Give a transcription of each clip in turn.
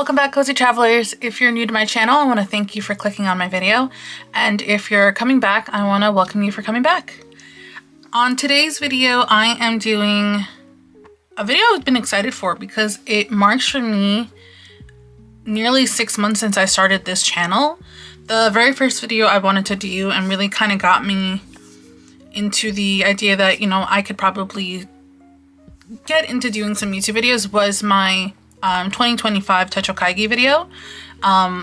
Welcome back, Cozy Travelers. If you're new to my channel, I want to thank you for clicking on my video. And if you're coming back, I want to welcome you for coming back. On today's video, I am doing a video I've been excited for because it marks for me nearly 6 months since I started this channel. The very first video I wanted to do and really kind of got me into the idea that, you know, I could probably get into doing some YouTube videos was my 2025 Techo Kaigi video.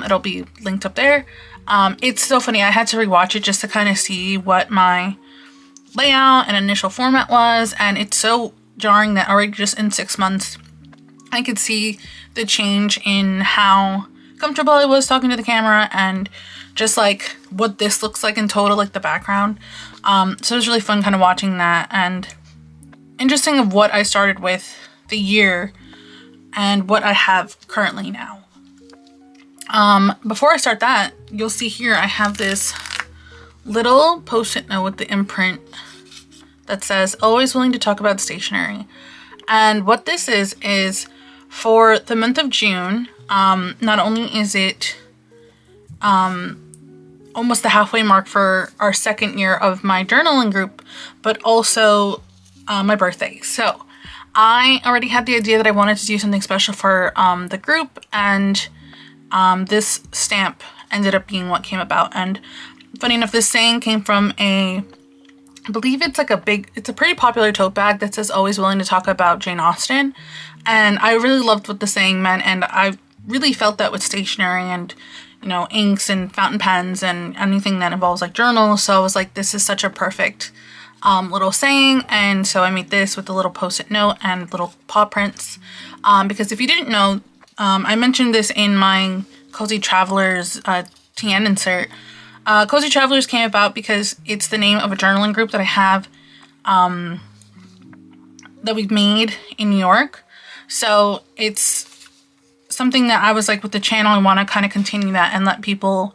It'll be linked up there. It's so funny. I had to rewatch it just to kind of see what my layout and initial format was, and it's so jarring that already just in 6 months I could see the change in how comfortable I was talking to the camera and just like what this looks like in total, like the background. So it was really fun kind of watching that, and interesting of what I started with, the year, and what I have currently now. Before I start that, you'll see here I have this little post-it note with the imprint that says, always willing to talk about stationery. And what this is for the month of June. Not only is it almost the halfway mark for our second year of my journaling group, but also my birthday. So I already had the idea that I wanted to do something special for the group, and this stamp ended up being what came about. And funny enough, this saying came from I believe it's like it's a pretty popular tote bag that says always willing to talk about Jane Austen. And I really loved what the saying meant, and I really felt that with stationery and, you know, inks and fountain pens and anything that involves like journals. So I was like, this is such a perfect little saying. And so I made this with a little post-it note and little paw prints, because if you didn't know, I mentioned this in my Cozytravelers TN insert. Cozytravelers came about because it's the name of a journaling group that I have that we've made in New York. So it's something that I was like, with the channel, I want to kind of continue that and let people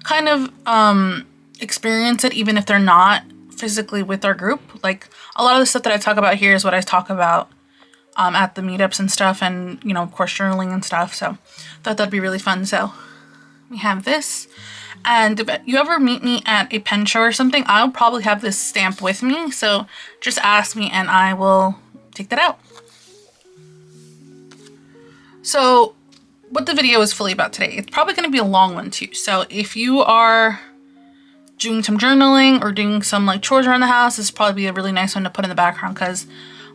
kind of experience it, even if they're not physically with our group. Like a lot of the stuff that I talk about here is what I talk about at the meetups and stuff, and, you know, of course, journaling and stuff. So thought that'd be really fun. So we have this, and if you ever meet me at a pen show or something, I'll probably have this stamp with me. So just ask me and I will take that out. So what the video is fully about today, it's probably going to be a long one too. So if you are doing some journaling or doing some like chores around the house, this is probably be a really nice one to put in the background because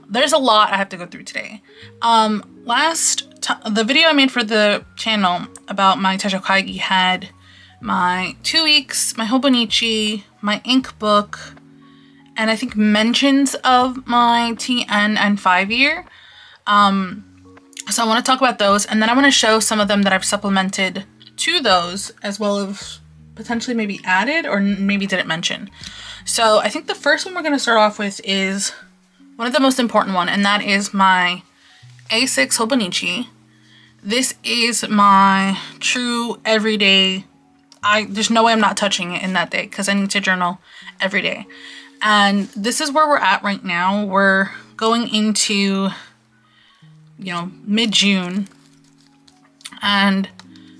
there's a lot I have to go through today. The video I made for the channel about my Techo Kaigi had my 2 weeks, my Hobonichi, my ink book, and I think mentions of my TN and 5 year. So I want to talk about those, and then I want to show some of them that I've supplemented to those, as well as potentially maybe added or maybe didn't mention. So I think the first one we're going to start off with is one of the most important one, and that is my A6 Hobonichi. This is my true everyday. There's no way I'm not touching it in that day because I need to journal every day. And this is where we're at right now. We're going into, you know, mid-June, and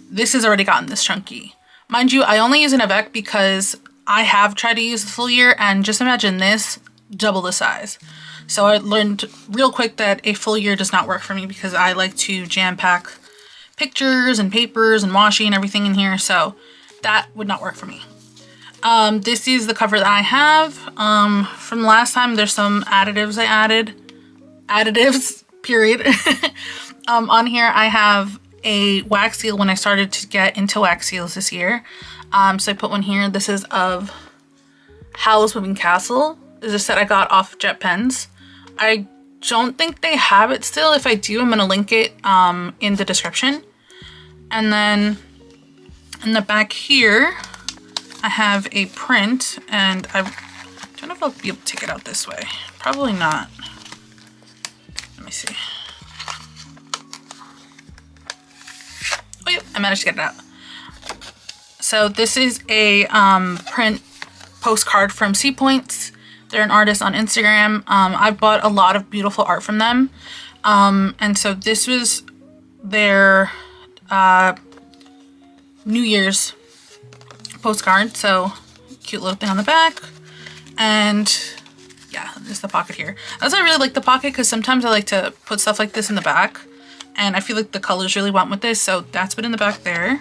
this has already gotten this chunky. Mind you, I only use an Avec because I have tried to use the full year, and just imagine this, double the size. So I learned real quick that a full year does not work for me because I like to jam pack pictures and papers and washi and everything in here. So that would not work for me. This is the cover that I have. From last time, there's some additives I added. Additives, period. On here, I have a wax seal when I started to get into wax seals this year. So I put one here. This is of Howsl Moving Castle. This is a set I got off Jet Pens. I don't think they have it still. If I do, I'm going to link it in the description. And then in the back here, I have a print, and I don't know if I'll be able to take it out this way. Probably not. Let me see. Oh, yep, I managed to get it out. So this is a print postcard from Sea Points. They're an artist on Instagram. I've bought a lot of beautiful art from them. And so this was their New Year's postcard. So cute little thing on the back. And yeah, there's the pocket here. I also really like the pocket because sometimes I like to put stuff like this in the back. And I feel like the colors really went with this. So that's been in the back there.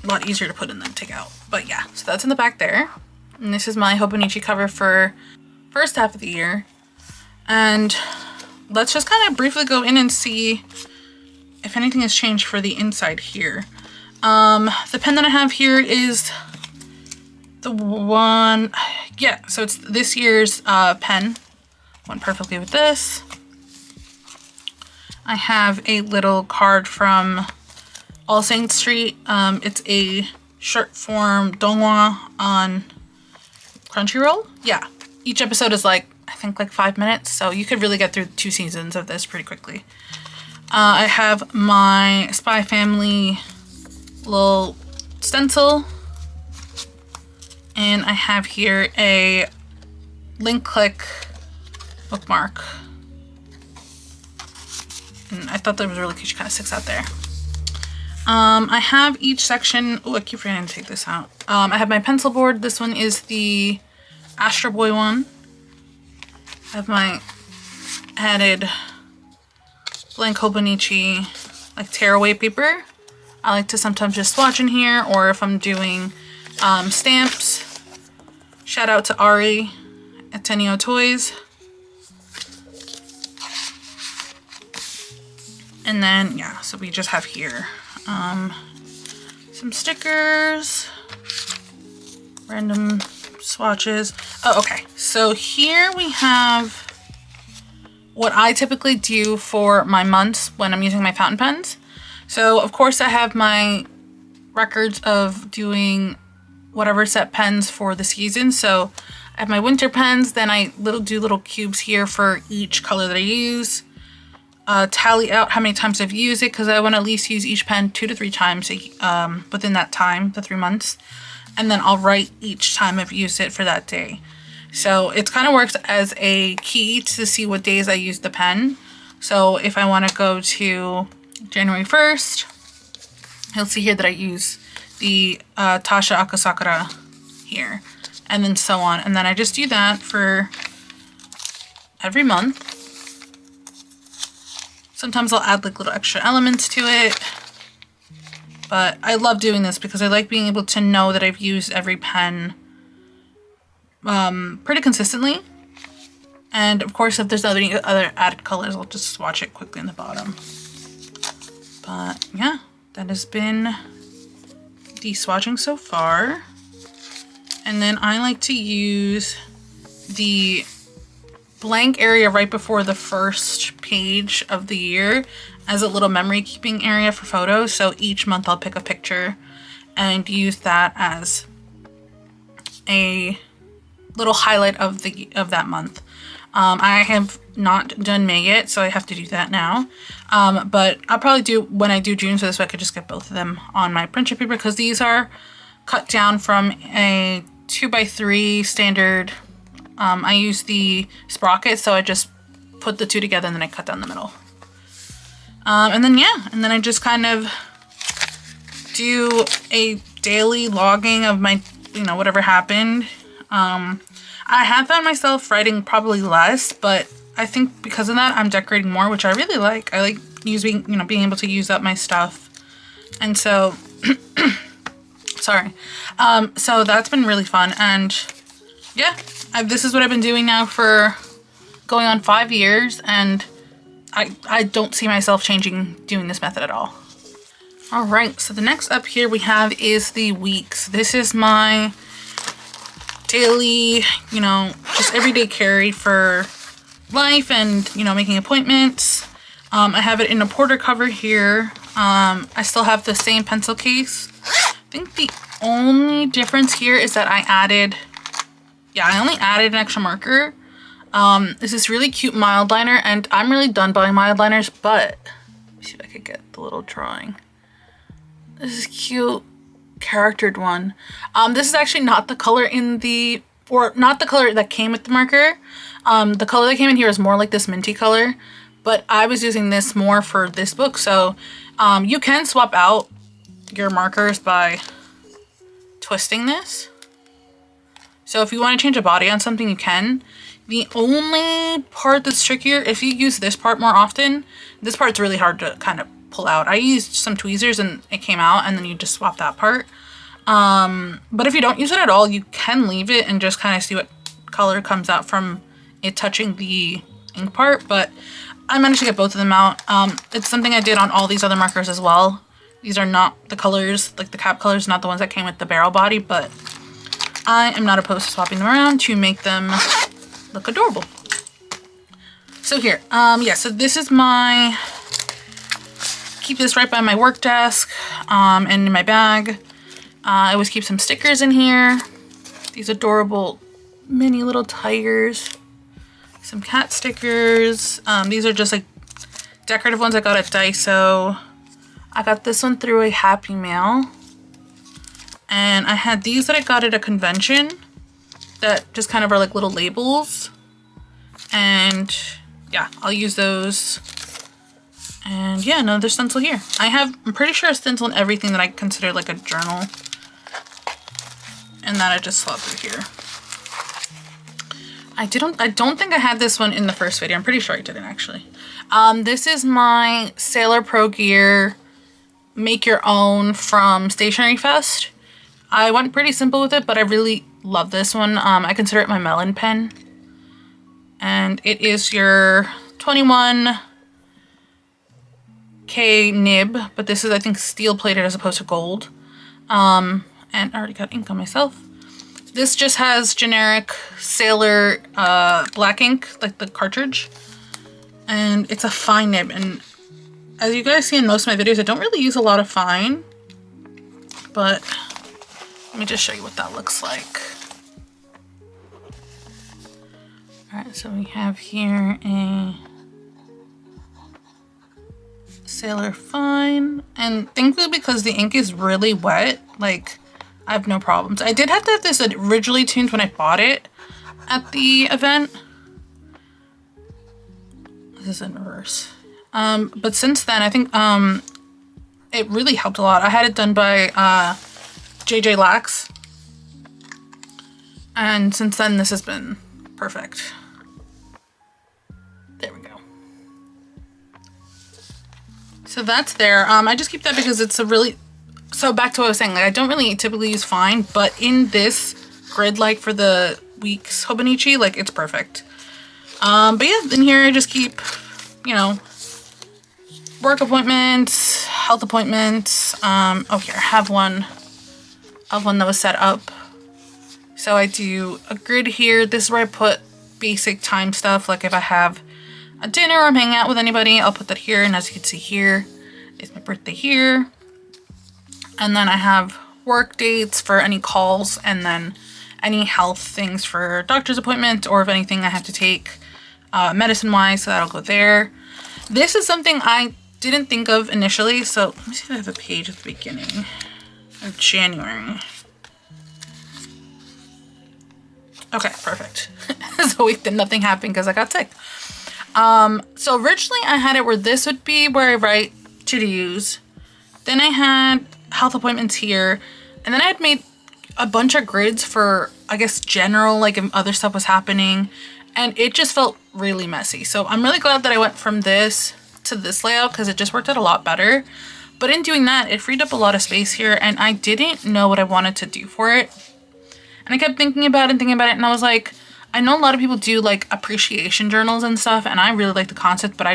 A lot easier to put in than take out. But yeah, so that's in the back there. And this is my Hobonichi cover for first half of the year. And let's just kind of briefly go in and see if anything has changed for the inside here. The pen that I have here is the one, yeah, so it's this year's pen. Went perfectly with this. I have a little card from All Saints Street. It's a short form donghua on Crunchyroll. Yeah, each episode is like, I think like 5 minutes, so you could really get through 2 seasons of this pretty quickly. I have my Spy Family little stencil, and I have here a link click bookmark. And I thought that was really cute. She kind of sticks out there. I have each section. Oh, I keep forgetting to take this out. I have my pencil board. This one is the Astro Boy one. I have my added blank Hobonichi like tearaway paper. I like to sometimes just swatch in here, or if I'm doing stamps. Shout out to Ari at Tenio Toys. And then, yeah, so we just have here some stickers, random swatches. Oh, okay. So here we have what I typically do for my months when I'm using my fountain pens. So of course I have my records of doing whatever set pens for the season. So I have my winter pens, then I do little cubes here for each color that I use. Tally out how many times I've used it, because I want to at least use each pen 2 to 3 times within that time, the 3 months. And then I'll write each time I've used it for that day. So it kind of works as a key to see what days I use the pen. So if I want to go to January 1st, you'll see here that I use the Tasha Akasakura here, and then so on. And then I just do that for every month. Sometimes I'll add like little extra elements to it. But I love doing this because I like being able to know that I've used every pen pretty consistently. And of course, if there's any other added colors, I'll just swatch it quickly in the bottom. But yeah, that has been the swatching so far. And then I like to use the blank area right before the first page of the year as a little memory keeping area for photos. So each month I'll pick a picture and use that as a little highlight of that month. I have not done May yet, so I have to do that now. But I'll probably do when I do June, so this way I could just get both of them on my printer paper, because these are cut down from a 2x3 standard. I use the sprocket, so I just put the 2 together and then I cut down the middle. And then yeah, and then I just kind of do a daily logging of my, whatever happened. I have found myself writing probably less, but I think because of that, I'm decorating more, which I really like. I like using, being able to use up my stuff. And so, sorry. So that's been really fun. And yeah, this is what I've been doing now for going on 5 years. And I don't see myself doing this method at all. All right, so the next up here we have is the weeks. This is my daily, just everyday carry for life and, making appointments. I have it in a porter cover here. I still have the same pencil case. I think the only difference here is that I only added an extra marker. This is really cute mild liner, and I'm really done buying mild liners, but let me see if I could get the little drawing. This is cute charactered one. This is actually not the color in the or not the color that came with the marker. The color that came in here is more like this minty color, but I was using this more for this book. So you can swap out your markers by twisting this. So if you want to change a body on something, you can. The only part that's trickier, if you use this part more often, this part's really hard to kind of pull out. I used some tweezers and it came out, and then you just swap that part. But if you don't use it at all, you can leave it and just kind of see what color comes out from it touching the ink part. But I managed to get both of them out. It's something I did on all these other markers as well. These are not the colors, like the cap colors, not the ones that came with the barrel body, but I am not opposed to swapping them around to make them look adorable. So here, yeah, so this is my, keep this right by my work desk, and in my bag. I always keep some stickers in here. These adorable mini little tigers. Some cat stickers. These are just like decorative ones I got at Daiso. I got this one through a Happy Mail. And I had these that I got at a convention that just kind of are like little labels. And yeah, I'll use those. And yeah, another stencil here. I'm pretty sure a stencil in everything that I consider like a journal. And that I just slot through here. I don't think I had this one in the first video. I'm pretty sure I didn't actually. This is my Sailor Pro Gear Make Your Own from Stationery Fest. I went pretty simple with it, but I really love this one. I consider it my melon pen. And it is your 21K nib, but this is, I think, steel plated as opposed to gold. And I already got ink on myself. This just has generic Sailor black ink, like the cartridge. And it's a fine nib. And as you guys see in most of my videos, I don't really use a lot of fine. But let me just show you what that looks like. Alright, so we have here a Sailor Fine. And thankfully, because the ink is really wet, like, I have no problems. I did have to have this originally tuned when I bought it at the event. This is in reverse. But since then, I think it really helped a lot. I had it done by JJ Lax. And since then, this has been perfect. There we go. So that's there. I just keep that because it's a really... So back to what I was saying, like I don't really typically use fine, but in this grid, like for the week's Hobonichi, like it's perfect. But yeah, in here I just keep, you know, work appointments, health appointments. Oh, here, I have one that was set up. So I do a grid here. This is where I put basic time stuff. Like if I have a dinner or I'm hanging out with anybody, I'll put that here. And as you can see here, is my birthday here. And then I have work dates for any calls and then any health things for doctor's appointment or if anything I have to take medicine-wise, so that'll go there. This is something I didn't think of initially, so let me see if I have a page at the beginning of January. Okay, perfect. It's a week that nothing happened because I got sick. So originally I had it where this would be where I write to-dos. Then I had health appointments here, and then I had made a bunch of grids for, I guess, general, like if other stuff was happening, and it just felt really messy. So I'm really glad that I went from this to this layout because it just worked out a lot better. But in doing that, it freed up a lot of space here, and I didn't know what I wanted to do for it. And I kept thinking about it, and I was like, I know a lot of people do like appreciation journals and stuff, and I really like the concept, but I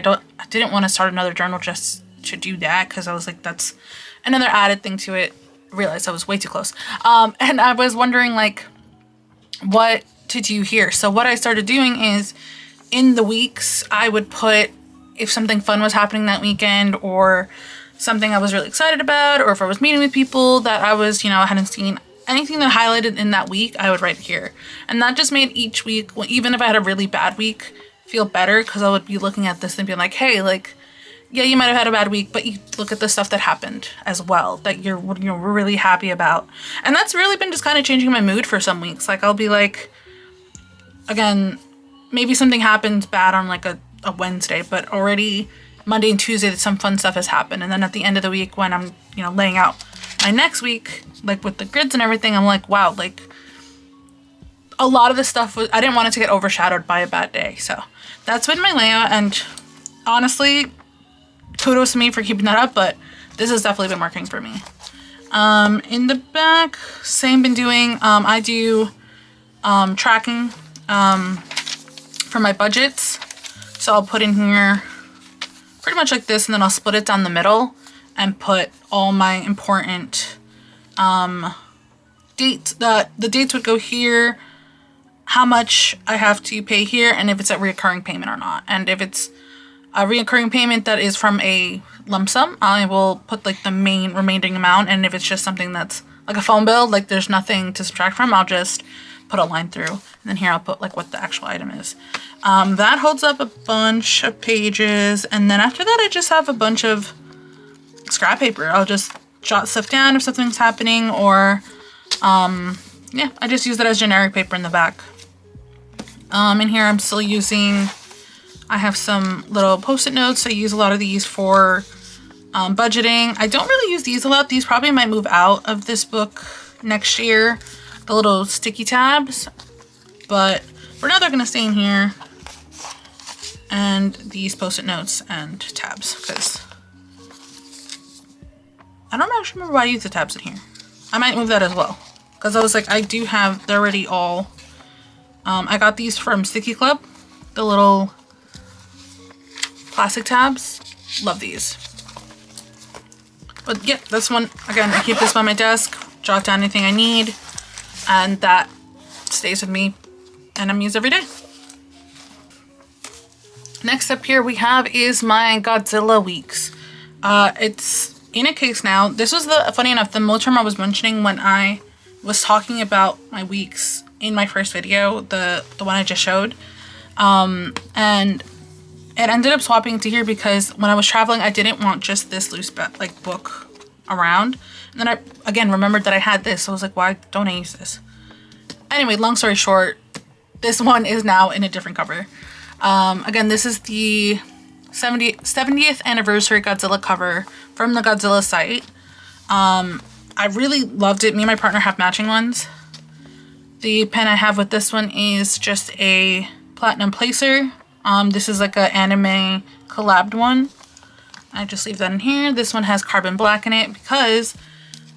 didn't want to start another journal just to do that because I was like, that's another added thing to it. Realized I was way too close. And I was wondering like what to do here. So what I started doing is in the weeks I would put if something fun was happening that weekend or something I was really excited about, or if I was meeting with people that I was, you know, I hadn't seen, anything that highlighted in that week, I would write here. And that just made each week, even if I had a really bad week, feel better because I would be looking at this and being like, hey, like, yeah, you might have had a bad week, but you look at the stuff that happened as well that you're really happy about. And that's really been just kind of changing my mood for some weeks. Like I'll be like, again, maybe something happens bad on like a Wednesday, but already Monday and Tuesday some fun stuff has happened. And then at the end of the week when I'm, you know, laying out my next week, like with the grids and everything, I'm like, wow, like a lot of the stuff was, I didn't want it to get overshadowed by a bad day. So that's been my layout, and honestly, kudos to me for keeping that up, but this has definitely been working for me. In the back, same been doing, I do tracking for my budgets. So I'll put in here pretty much like this, and then I'll split it down the middle and put all my important dates. The dates would go here, how much I have to pay here, and if it's a recurring payment or not. And if it's a recurring payment that is from a lump sum, I will put like the main remaining amount. And if it's just something that's like a phone bill, like there's nothing to subtract from, I'll just put a line through. And then here I'll put like what the actual item is. That holds up a bunch of pages. And then after that, I just have a bunch of scrap paper. I'll just jot stuff down if something's happening, or yeah, I just use that as generic paper in the back. In here I'm still using, I have some little post-it notes. I use a lot of these for budgeting. I don't really use these a lot. These probably might move out of this book next year, the little sticky tabs, but for now they're gonna stay in here. And these post-it notes and tabs, because I don't actually remember why I use the tabs in here. I might move that as well, because I was like, I do have, they're already all, I got these from Sticky Club, the little plastic tabs. Love these. But yeah, this one, again, I keep this by my desk, jot down anything I need, and that stays with me and I'm used every day. Next up here we have is my Godzilla weeks. It's in a case now. This was the, funny enough, the Moterm I was mentioning when I was talking about my weeks in my first video, the one I just showed. And it ended up swapping to here because when I was traveling, I didn't want just this loose like book around. And then I, again, remembered that I had this. So I was like, why don't I use this? Anyway, long story short, this one is now in a different cover. Again, this is the 70th anniversary Godzilla cover from the Godzilla site. I really loved it. Me and my partner have matching ones. The pen I have with this one is just a platinum placer. This is like an anime collabed one. I just leave that in here. This one has carbon black in it because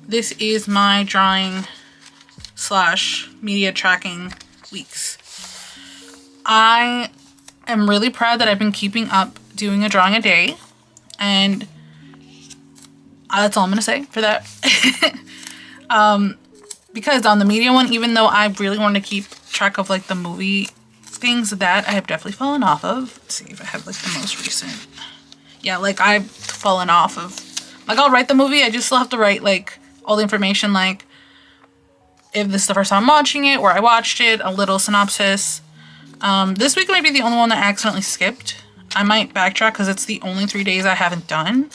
this is my drawing / media tracking weeks. I am really proud that I've been keeping up doing a drawing a day, and that's all I'm gonna say for that. Because on the media one, even though I really want to keep track of like the movie things that I have definitely fallen off of. Let's see if I have like the most recent. Yeah, like I've fallen off of, like I'll write the movie, I just still have to write like all the information, like if this is the first time I'm watching it, where I watched it, a little synopsis. This week might be the only one that I accidentally skipped. I might backtrack because it's the only 3 days I haven't done,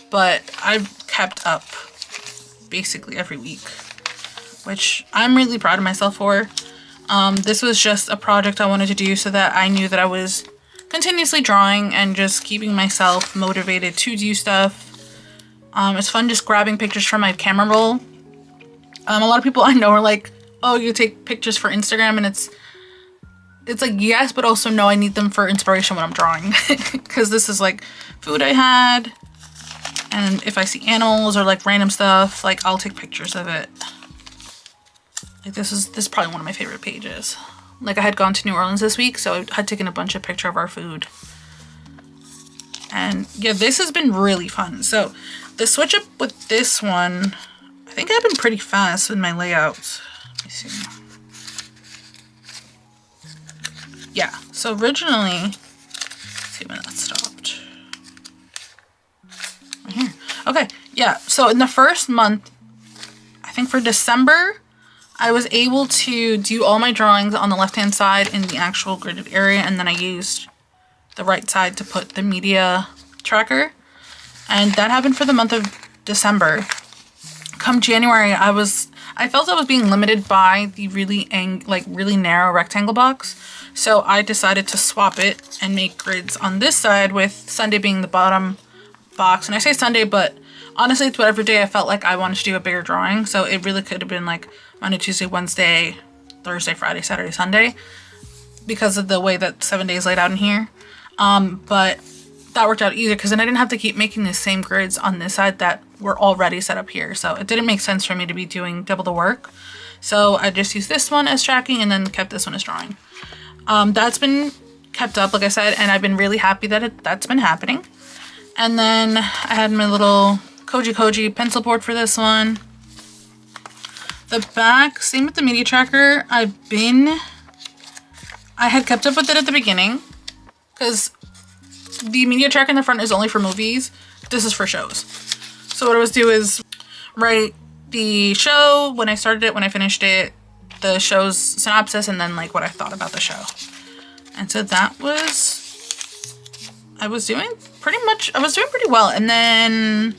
but I've kept up basically every week, which I'm really proud of myself for. This was just a project I wanted to do so that I knew that I was continuously drawing and just keeping myself motivated to do stuff. It's fun just grabbing pictures from my camera roll. A lot of people I know are like, oh, you take pictures for Instagram, and it's like, yes, but also no, I need them for inspiration when I'm drawing. Because this is like food I had, and if I see animals or like random stuff, like I'll take pictures of it. Like this is probably one of my favorite pages. Like I had gone to New Orleans this week, so I had taken a bunch of pictures of our food. And yeah, this has been really fun. So the switch up with this one, I think I've been pretty fast with my layouts. Let me see. Yeah, so originally, let's see when that stopped. Right here. Okay, yeah, so in the first month, I think for December, I was able to do all my drawings on the left-hand side in the actual gridded area, and then I used the right side to put the media tracker. And that happened for the month of December. Come January, I I felt I was being limited by the really narrow rectangle box. So I decided to swap it and make grids on this side, with Sunday being the bottom box. And I say Sunday, but honestly it's whatever day I felt like I wanted to do a bigger drawing. So it really could have been like Monday, Tuesday, Wednesday, Thursday, Friday, Saturday, Sunday, because of the way that 7 days laid out in here. But that worked out easier because then I didn't have to keep making the same grids on this side that were already set up here. So it didn't make sense for me to be doing double the work. So I just used this one as tracking and then kept this one as drawing. That's been kept up, like I said, and I've been really happy that that's been happening. And then I had my little Cozytravelers pencil board for this one. The back, same with the media tracker. I had kept up with it at the beginning because the media tracker in the front is only for movies. This is for shows. So what I was do is write the show, when I started it, when I finished it, the show's synopsis, and then like what I thought about the show. And so that was, I was doing pretty well, and then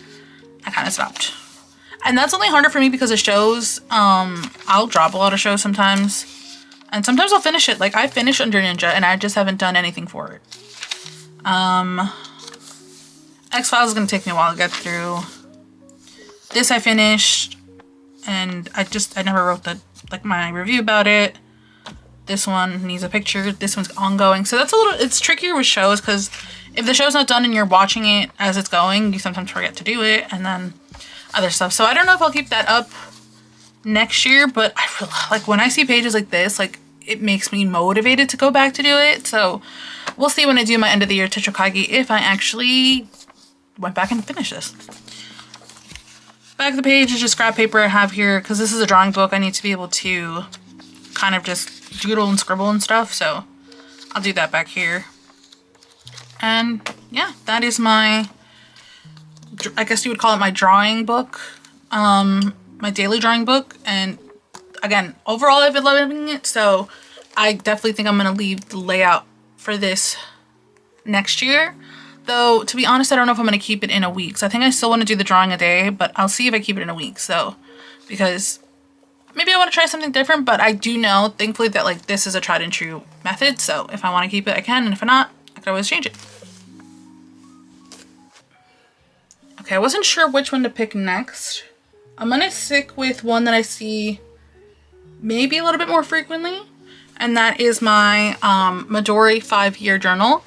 I kind of stopped. And that's only harder for me because of shows. I'll drop a lot of shows sometimes, and sometimes I'll finish it. Like I finished Under Ninja and I just haven't done anything for it. X-Files is gonna take me a while to get through. This I finished, and I never wrote my review about it. This one needs a picture. This one's ongoing. So that's it's trickier with shows because if the show's not done and you're watching it as it's going, you sometimes forget to do it, and then other stuff. So I don't know if I'll keep that up next year, but I really, like when I see pages like this, like it makes me motivated to go back to do it. So we'll see when I do my end of the year Techo Kaigi if I actually went back and finished this. Back of the page is just scrap paper I have here because this is a drawing book. I need to be able to kind of just doodle and scribble and stuff. So I'll do that back here. And yeah, that is my, I guess you would call it my drawing book, my daily drawing book. And again, overall I've been loving it. So I definitely think I'm going to leave the layout for this next year. Though, to be honest, I don't know if I'm going to keep it in a week. So I think I still want to do the drawing a day, but I'll see if I keep it in a week. So, because maybe I want to try something different, but I do know, thankfully, that like this is a tried and true method. So if I want to keep it, I can. And if not, I can always change it. Okay, I wasn't sure which one to pick next. I'm going to stick with one that I see maybe a little bit more frequently. And that is my Midori 5-year journal.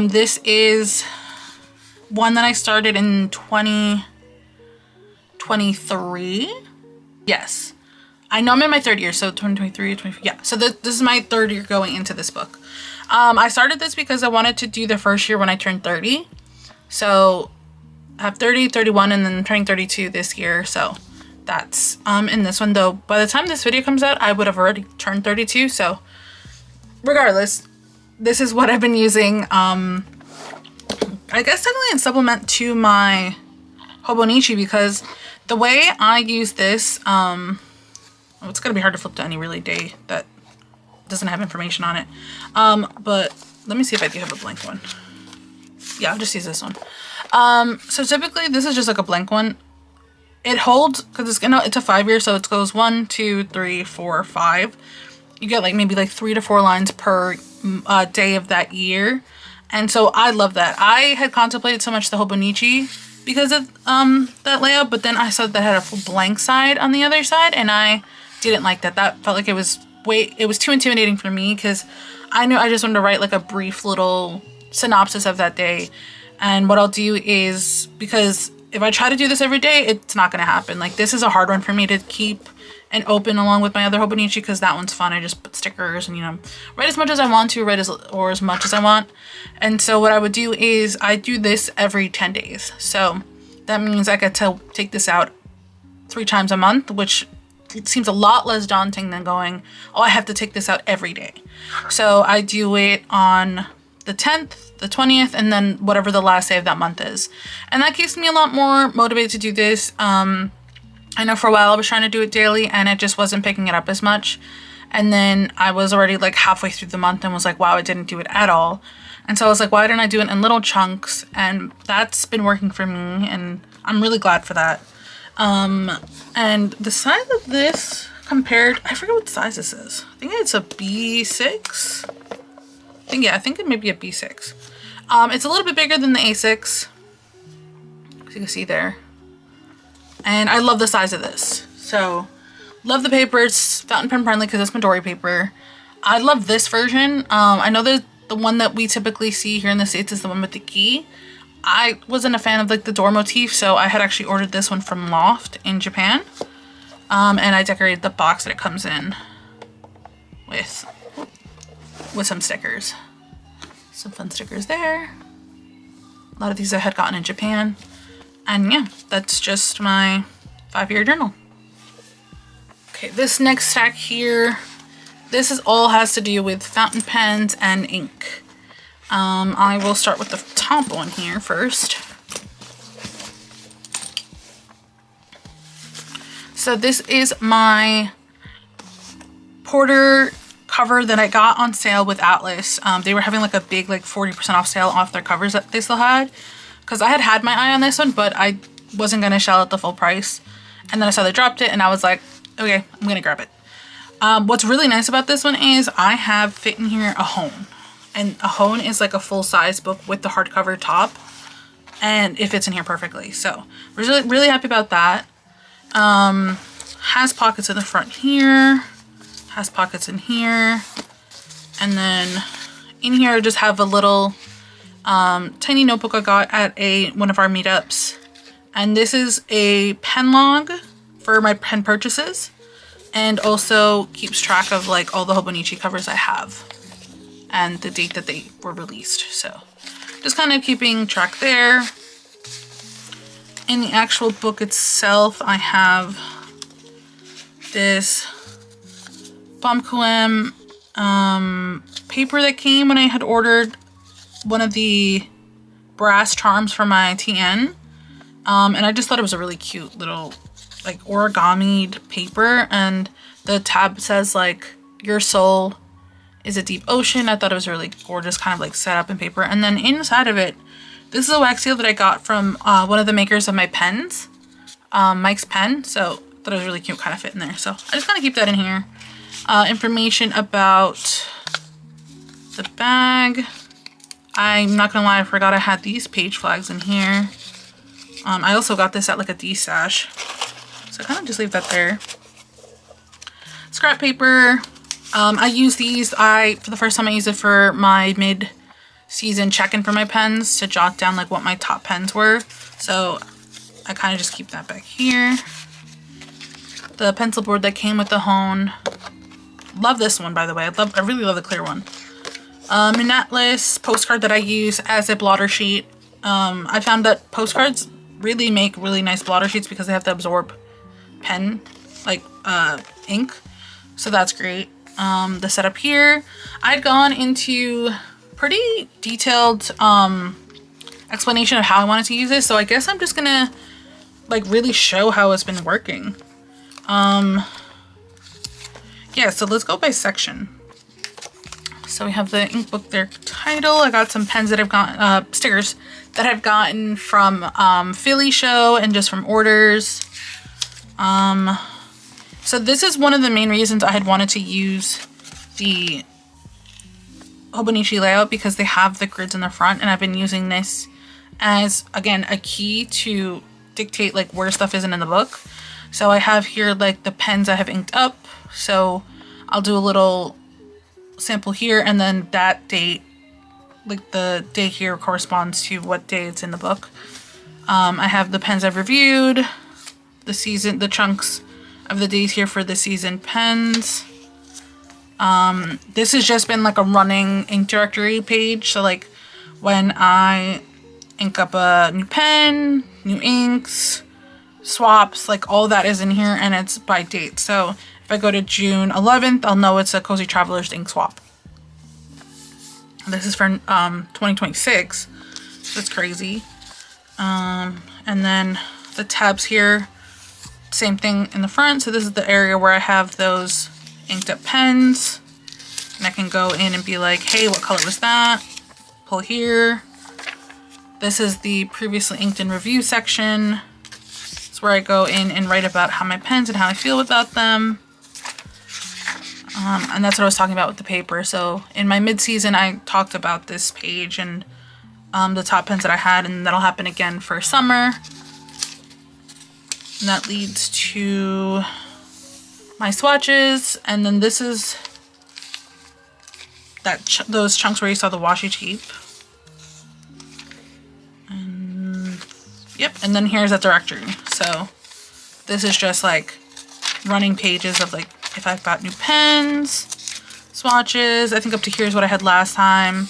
This is one that I started in 2023. Yes. I know I'm in my third year, so 2023, 24. Yeah, so this is my third year going into this book. I started this because I wanted to do the first year when I turned 30. So I have 30, 31, and then turning 32 this year. So that's in this one, though. By the time this video comes out, I would have already turned 32. So regardless, this is what I've been using, I guess technically in supplement to my Hobonichi, because the way I use this, it's gonna be hard to flip to any really day that doesn't have information on it. But let me see if I do have a blank one. Yeah, I'll just use this one. So typically this is just like a blank one. It holds, because it's a 5-year, so it goes 1, 2, 3, 4, 5. You get like maybe like 3 to 4 lines per day of that year, and so I love that. I had contemplated so much the Hobonichi because of that layout, but then I saw that had a full blank side on the other side, and I didn't like that. That felt like it was too intimidating for me, because I knew I just wanted to write like a brief little synopsis of that day. And what I'll do is, because if I try to do this every day, it's not going to happen. Like this is a hard one for me to keep and open along with my other Hobonichi, because that one's fun. I just put stickers and, you know, write as much as I want to, write as much as I want. And so what I would do is I do this every 10 days. So that means I get to take this out 3 times a month, which seems a lot less daunting than going, oh, I have to take this out every day. So I do it on the 10th, the 20th, and then whatever the last day of that month is. And that keeps me a lot more motivated to do this. I know for a while I was trying to do it daily and it just wasn't picking it up as much. And then I was already like halfway through the month and was like, wow, I didn't do it at all. And so I was like, why didn't I do it in little chunks? And that's been working for me, and I'm really glad for that. And the size of this compared, I forget what size this is. I think it's a B6. I think it may be a B6. It's a little bit bigger than the A6, as you can see there. And I love the size of this. So, love the paper. It's fountain pen friendly because it's Midori paper. I love this version. I know that the one that we typically see here in the States is the one with the key. I wasn't a fan of like the door motif, so I had actually ordered this one from Loft in Japan. And I decorated the box that it comes in with some stickers. Some fun stickers there. A lot of these I had gotten in Japan. And yeah, that's just my 5-year journal. Okay, this next stack here, this is all has to do with fountain pens and ink. I will start with the top one here first. So this is my Porter cover that I got on sale with Atlas. They were having like a big like 40% off sale off their covers that they still had. Because I had my eye on this one, but I wasn't going to shell out the full price. And then I saw they dropped it and I was like, okay, I'm going to grab it. What's really nice about this one is I have fit in here a Hone. And a Hone is like a full-size book with the hardcover top. And it fits in here perfectly. So, we're really happy about that. Has pockets in the front here. Has pockets in here. And then in here I just have a little tiny notebook I got at one of our meetups. And this is a pen log for my pen purchases. And also keeps track of like all the Hobonichi covers I have. And the date that they were released. So just kind of keeping track there. In the actual book itself, I have this Bomkoem paper that came when I had ordered one of the brass charms for my TN. And I just thought it was a really cute little like origamied paper. And the tab says like, your soul is a deep ocean. I thought it was a really gorgeous kind of like setup in paper. And then inside of it, this is a wax seal that I got from one of the makers of my pens, Mike's Pen. So I thought it was really cute, kind of fit in there. So I just kind of keep that in here. Information about the bag. I'm not gonna lie, I forgot I had these page flags in here. I also got this at like a D-stash. So I kind of just leave that there. Scrap paper. I use these. For the first time I used it for my mid-season check-in for my pens to jot down like what my top pens were. So I kind of just keep that back here. The pencil board that came with the Hone. Love this one, by the way. I really love the clear one. An Atlas postcard that I use as a blotter sheet. I found that postcards really make really nice blotter sheets because they have to absorb pen, like ink. So that's great. The setup here, I'd gone into pretty detailed explanation of how I wanted to use this, so I guess I'm just gonna like really show how it's been working. Yeah, so let's go by section. So we have the ink book, their title. I got some pens that I've gotten, stickers that I've gotten from Philly show and just from orders. So this is one of the main reasons I had wanted to use the Hobonichi layout, because they have the grids in the front, and I've been using this as, again, a key to dictate like where stuff isn't in the book. So I have here like the pens I have inked up. So I'll do a little sample here, and then that date, like the date here corresponds to what day it's in the book. I have the pens I've reviewed, the chunks of the days here for the season pens. This has just been like a running ink directory page. So like when I ink up a new pen, new inks, swaps, like all that is in here, and it's by date. So if I go to June 11th, I'll know it's a Cozytravelers ink swap. This is for 2026. That's crazy. And then the tabs here, same thing in the front. So this is the area where I have those inked up pens. And I can go in and be like, hey, what color was that? Pull here. This is the previously inked in review section. It's where I go in and write about how my pens and how I feel about them. And that's what I was talking about with the paper. So in my mid-season, I talked about this page and the top pens that I had, and that'll happen again for summer. And that leads to my swatches, and then this is those chunks where you saw the washi tape. And yep, and then here's that directory. So this is just like running pages of like if I've got new pens, swatches. I think up to here is what I had last time.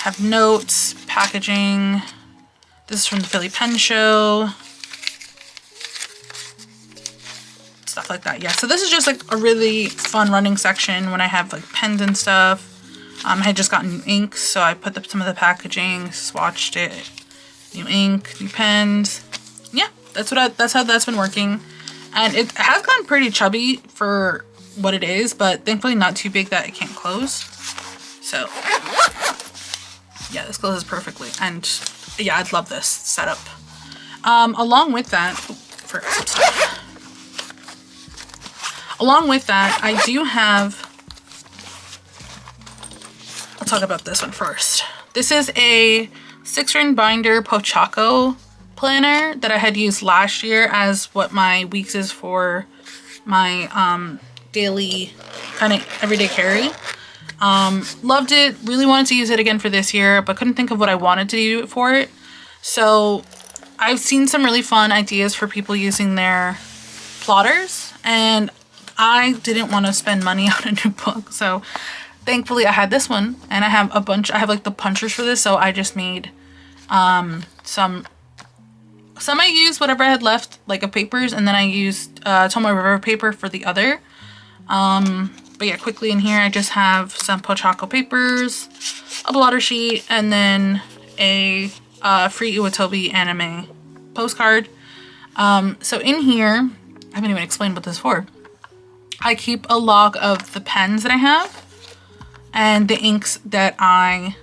Have notes, packaging. This is from the Philly Pen Show. Stuff like that. Yeah, so this is just like a really fun running section when I have like pens and stuff. I had just gotten new ink, so I put some of the packaging, swatched it. New ink, new pens. Yeah, that's how that's been working. And it has gotten pretty chubby for what it is, but thankfully not too big that it can't close. So yeah, this closes perfectly. And yeah, I'd love this setup. Along with that, forgot some stuff. Along with that, I do have, I'll talk about this one first. This is a 6-ring binder Pochaco planner that I had used last year as what my weeks is for my daily kind of everyday carry. Loved it, really wanted to use it again for this year, but couldn't think of what I wanted to do for it. So I've seen some really fun ideas for people using their plotters, and I didn't want to spend money on a new book. So thankfully I had this one, and I have a bunch, I have like the punchers for this, so I just made some I used whatever I had left, like of papers, and then I used Tomoe River paper for the other. But yeah, quickly in here I just have some Pochaco papers, a blotter sheet, and then a free Iwatobi anime postcard. So in here, I haven't even explained what this is for. I keep a log of the pens that I have and the inks that I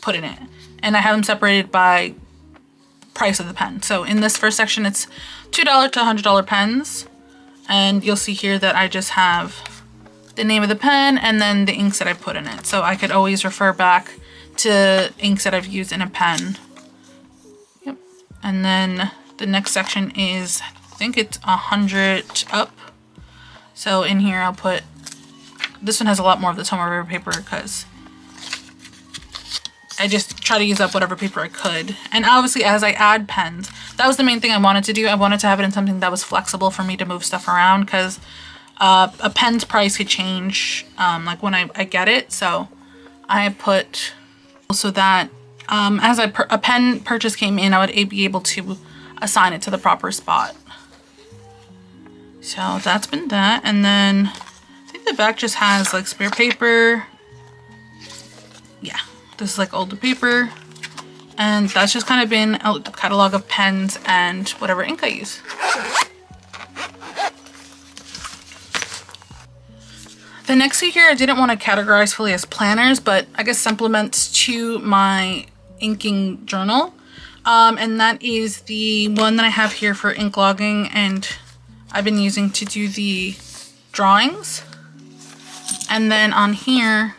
put in it. And I have them separated by price of the pen. So in this first section, it's $2 to $100 pens. And you'll see here that I just have the name of the pen and then the inks that I put in it. So I could always refer back to inks that I've used in a pen. Yep. And then the next section is, I think it's 100 up. So in here I'll put, this one has a lot more of the Tomoe River paper because I just try to use up whatever paper I could. And obviously as I add pens, that was the main thing I wanted to do. I wanted to have it in something that was flexible for me to move stuff around, because a pen's price could change like when I get it. So I put so that as a pen purchase came in, I would be able to assign it to the proper spot. So that's been that. And then I think the back just has like spare paper. Yeah, this is like older paper. And that's just kind of been a catalog of pens and whatever ink I use. The next two here I didn't want to categorize fully as planners, but I guess supplements to my inking journal. And that is the one that I have here for ink logging, and I've been using to do the drawings. And then on here,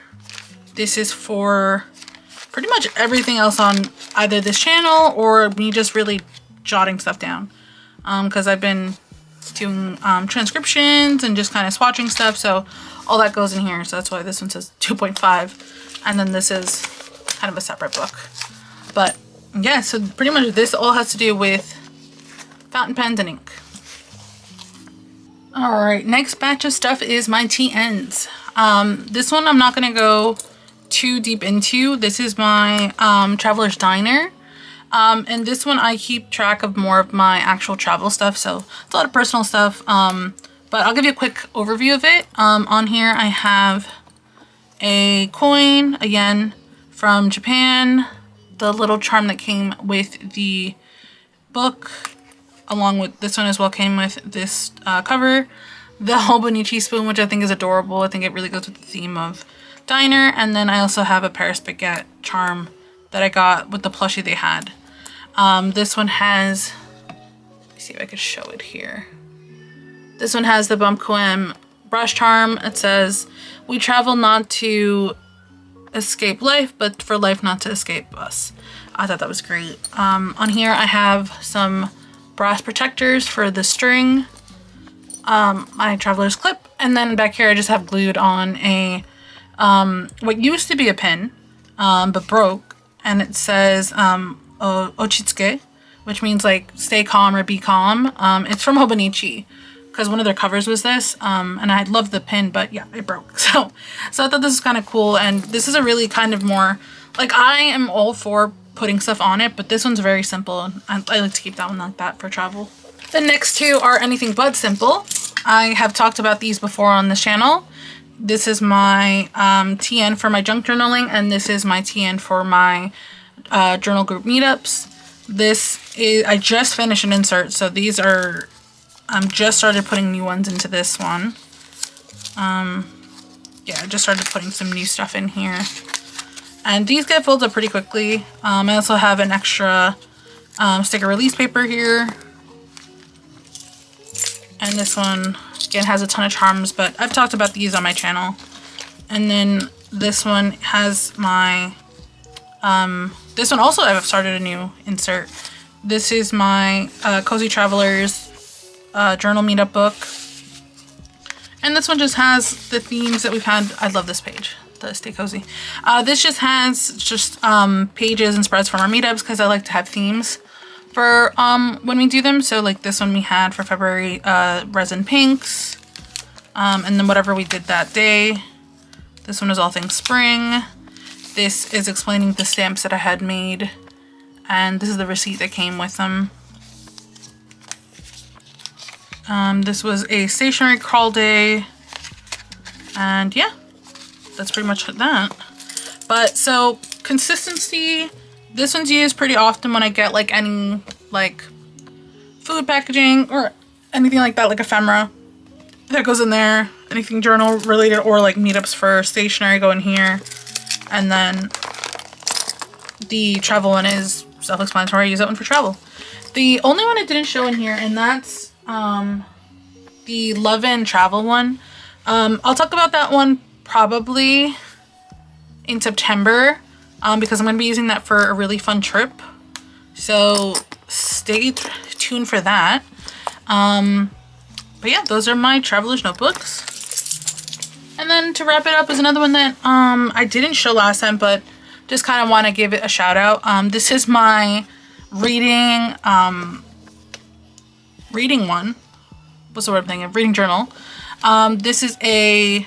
this is for pretty much everything else on either this channel or me just really jotting stuff down. Because I've been doing transcriptions and just kind of swatching stuff, so all that goes in here. So that's why this one says 2.5, and then this is kind of a separate book. But yeah, so pretty much this all has to do with fountain pens and ink. All right, next batch of stuff is my TNs. This one I'm not gonna go too deep into. This is my Traveler's Diner. And this one I keep track of more of my actual travel stuff, so it's a lot of personal stuff. But I'll give you a quick overview of it. On here I have a coin, a yen, from Japan, the little charm that came with the book, along with this one as well came with this cover, the Hobonichi spoon, which I think is adorable. I think it really goes with the theme of diner. And then I also have a Paris baguette charm that I got with the plushie they had. This one has, see if I could show it here. This one has the Bumkoem brush charm. It says, "We travel not to escape life, but for life not to escape us." I thought that was great. On here I have some brass protectors for the string, my traveler's clip, and then back here I just have glued on a what used to be a pin but broke, and it says Ochitsuke, which means like stay calm or be calm. It's from Hobonichi because one of their covers was this, and I love the pin, but yeah, it broke. So I thought this was kind of cool, and this is a really kind of more, like, I am all for putting stuff on it, but this one's very simple. I like to keep that one like that for travel. The next two are anything but simple. I have talked about these before on this channel. This is my TN for my junk journaling, and this is my TN for my journal group meetups. This is, I just finished an insert, so these are, I'm just started putting new ones into this one. Yeah, I just started putting some new stuff in here. And these get filled up pretty quickly. I also have an extra sticker release paper here. And this one, again, has a ton of charms, but I've talked about these on my channel. And then this one has my, this one also I've started a new insert. This is my Cozytravelers journal meetup book. And this one just has the themes that we've had. I love this page, the Stay Cozy. This just has pages and spreads from our meetups because I like to have themes for when we do them. So like this one we had for February, resin pinks, and then whatever we did that day. This one is all things spring. This is explaining the stamps that I had made, and this is the receipt that came with them. This was a stationery crawl day, and yeah, that's pretty much that. But so consistency, this one's used pretty often when I get like any like food packaging or anything like that, like ephemera that goes in there. Anything journal related or like meetups for stationery go in here. And then the travel one is self-explanatory. I use that one for travel. The only one I didn't show in here, and that's the Love and Travel one. I'll talk about that one probably in September, because I'm going to be using that for a really fun trip. So stay tuned for that. But yeah, those are my traveler's notebooks. And then to wrap it up is another one that I didn't show last time, but just kind of want to give it a shout out. This is my reading one. What's the word I'm thinking of? Reading journal. This is a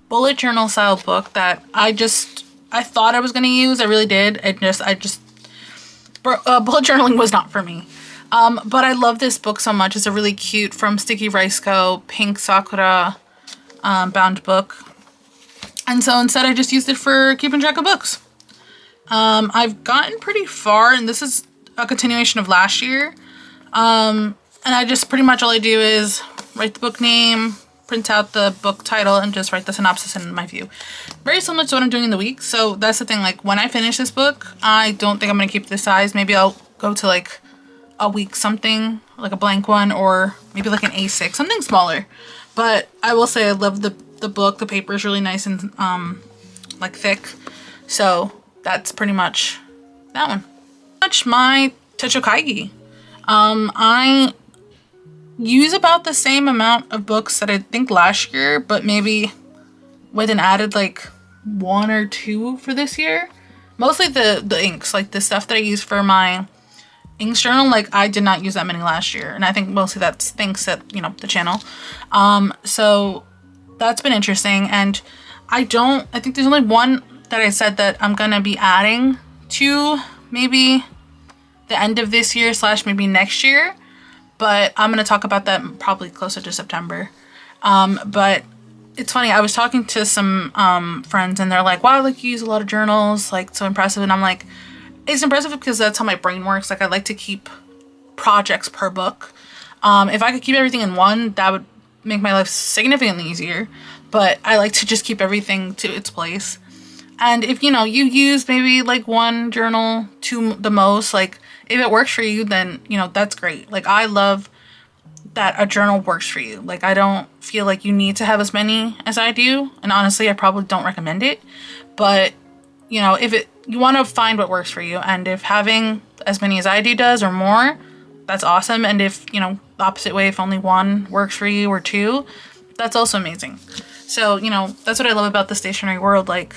bullet journal style book that I thought I was going to use. I really did. Bullet journaling was not for me. But I love this book so much. It's a really cute From Sticky Rice Co. pink sakura bound book. And so instead I just used it for keeping track of books. I've gotten pretty far, and this is a continuation of last year. And I just pretty much all I do is write the book name, print out the book title, and just write the synopsis and my view. Very similar to what I'm doing in the week. So that's the thing, like when I finish this book, I don't think I'm going to keep this size. Maybe I'll go to like a week something, like a blank one, or maybe like an A6, something smaller. But I will say I love the book. The paper is really nice and like thick. So that's pretty much that one. Much my Techo Kaigi. I use about the same amount of books that I think last year, but maybe with an added like 1 or 2 for this year. Mostly the inks, like the stuff that I use for my inks journal. Like I did not use that many last year, and I think mostly that's thanks to, you know, the channel. So that's been interesting, and I think there's only one that I said that I'm gonna be adding to maybe the end of this year / maybe next year, but I'm gonna talk about that probably closer to September. But it's funny, I was talking to some friends, and they're like, wow, like you use a lot of journals, like so impressive. And I'm like, it's impressive because that's how my brain works. Like I like to keep projects per book. If I could keep everything in one, that would make my life significantly easier, but I like to just keep everything to its place. And if, you know, you use maybe like one journal to the most, like if it works for you, then, you know, that's great. Like, I love that a journal works for you. Like, I don't feel like you need to have as many as I do. And honestly, I probably don't recommend it. But, you know, you want to find what works for you. And if having as many as I do does or more, that's awesome. And if, you know, the opposite way, if only one works for you or two, that's also amazing. So, you know, that's what I love about the stationery world. Like,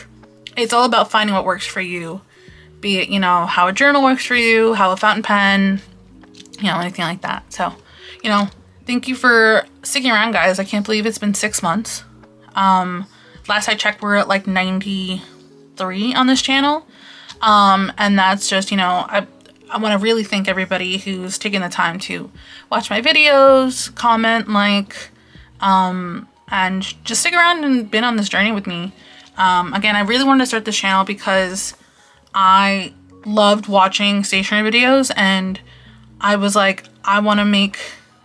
it's all about finding what works for you. Be it, you know, how a journal works for you, how a fountain pen, you know, anything like that. So, you know, thank you for sticking around, guys. I can't believe it's been 6 months. Last I checked, we're at like 93 on this channel. And that's just, you know, I want to really thank everybody who's taken the time to watch my videos, comment, like, and just stick around and been on this journey with me. Again, I really wanted to start this channel because I loved watching stationery videos, and I was like, I want to make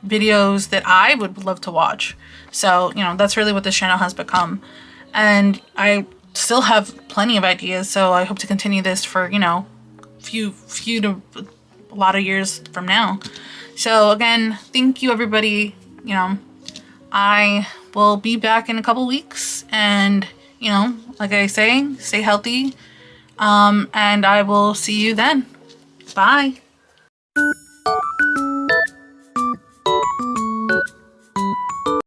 videos that I would love to watch. So, you know, that's really what this channel has become. And I still have plenty of ideas, so I hope to continue this for, you know, few to a lot of years from now. So again, thank you, everybody. You know, I will be back in a couple weeks, and, you know, like I say, stay healthy. And I will see you then. Bye.